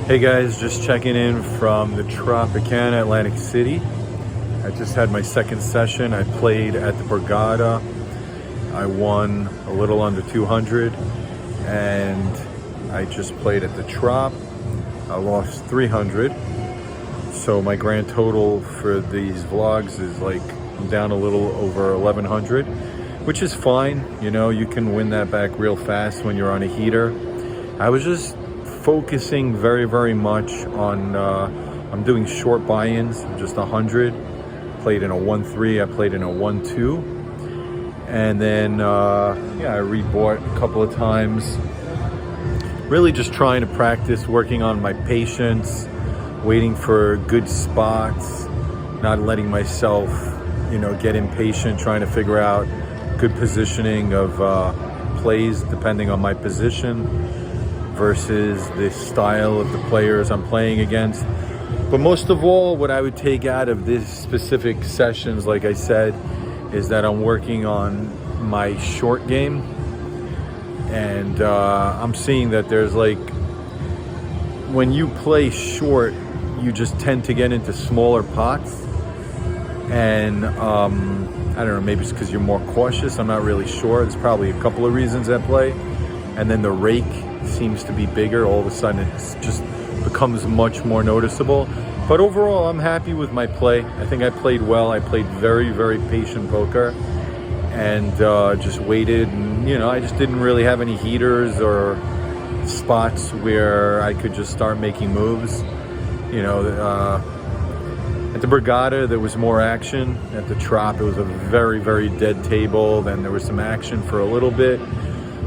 Hey guys, just checking in from the Tropicana, Atlantic City. I just had my second session. I played at the Borgata. I won a little under 200, and I just played at the Trop. I lost 300. So my grand total for these vlogs is like, I'm down a little over 1100, which is fine. You know, you can win that back real fast when you're on a heater. I was just focusing very much on, I'm doing short buy-ins, just 100. Played in a 1-3, I played in a 1-2. And then, I rebought a couple of times. Really just trying to practice, working on my patience, waiting for good spots, not letting myself, get impatient, trying to figure out good positioning of plays depending on my position versus the style of the players I'm playing against. But most of all, what I would take out of this specific sessions, like I said, is that I'm working on my short game. And I'm seeing that there's when you play short, you just tend to get into smaller pots. And I don't know, maybe it's because you're more cautious. I'm not really sure. There's probably a couple of reasons at play. And then the rake seems to be bigger. All of a sudden it just becomes much more noticeable. But overall, I'm happy with my play. I think I played well. I played very patient poker and just waited. And, I just didn't really have any heaters or spots where I could just start making moves. At the Borgata, there was more action. At the Trop, it was a very dead table. Then there was some action for a little bit.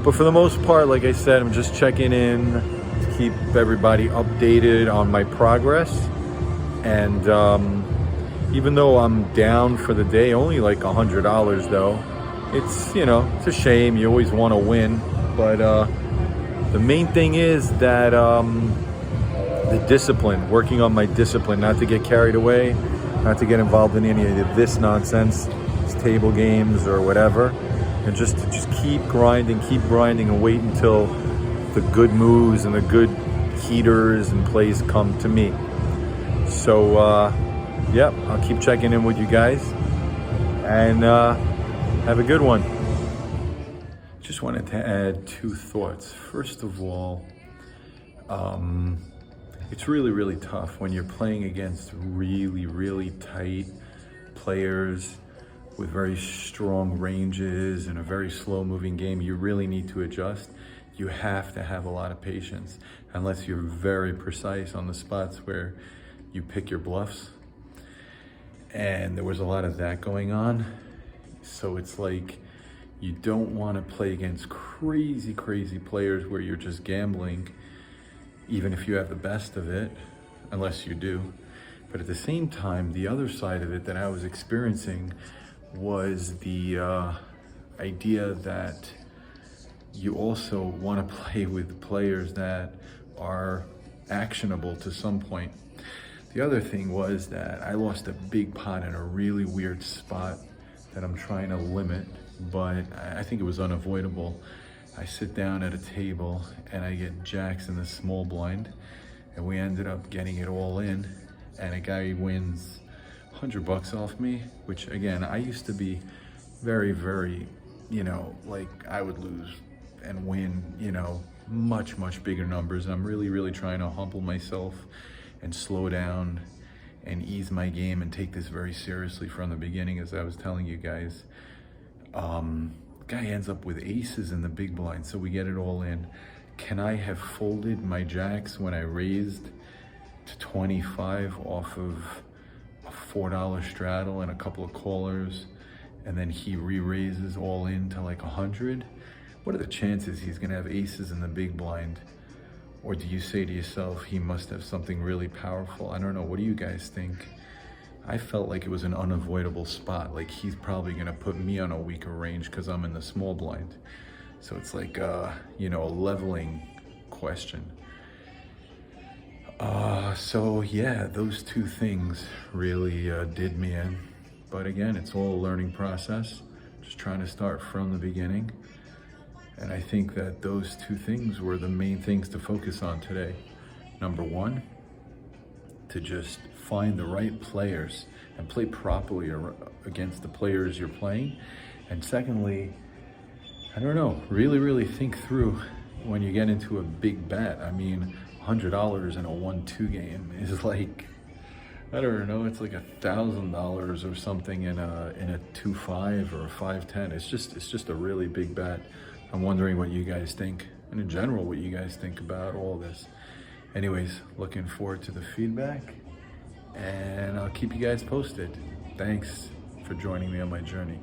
But for the most part, like I said, I'm just checking in to keep everybody updated on my progress. And even though I'm down for the day, only like $100 though, it's, it's a shame. You always want to win. But the main thing is that the discipline, working on my discipline, not to get carried away, not to get involved in any of this nonsense, it's table games or whatever. And just keep grinding and wait until the good moves and the good heaters and plays come to me. So, I'll keep checking in with you guys and have a good one. Just wanted to add two thoughts. First of all, it's really tough when you're playing against really tight players with very strong ranges and a very slow moving game. You really need to adjust. You have to have a lot of patience unless you're very precise on the spots where you pick your bluffs. And there was a lot of that going on. So it's like, you don't want to play against crazy players where you're just gambling, even if you have the best of it, unless you do. But at the same time, the other side of it that I was experiencing was the idea that you also want to play with players that are actionable to some point. The other thing was that I lost a big pot in a really weird spot that I'm trying to limit, but I think it was unavoidable. I sit down at a table and I get jacks in the small blind, and we ended up getting it all in, and a guy wins $100 off me, which again, I used to be very, I would lose and win, much bigger numbers. I'm really trying to humble myself and slow down and ease my game and take this very seriously from the beginning, as I was telling you guys. Guy ends up with aces in the big blind, so we get it all in. Can I have folded my jacks when I raised to 25 off of a $4 straddle and a couple of callers, and then he re-raises all in to like 100? What are the chances he's gonna have aces in the big blind? Or do you say to yourself, he must have something really powerful? I don't know, what do you guys think? I felt like it was an unavoidable spot. Like, he's probably gonna put me on a weaker range because I'm in the small blind. So it's like, a leveling question. Those two things really did me in. But again, it's all a learning process. Just trying to start from the beginning. And I think that those two things were the main things to focus on today. Number one, to just find the right players and play properly against the players you're playing. And secondly, I don't know, really think through when you get into a big bet. I mean, $100 in a 1-2 game is like, I don't know, it's like $1,000 or something in a 2-5 or a 5-10. It's just a really big bet. I'm wondering what you guys think, and in general, what you guys think about all this. Anyways, looking forward to the feedback, and I'll keep you guys posted. Thanks for joining me on my journey.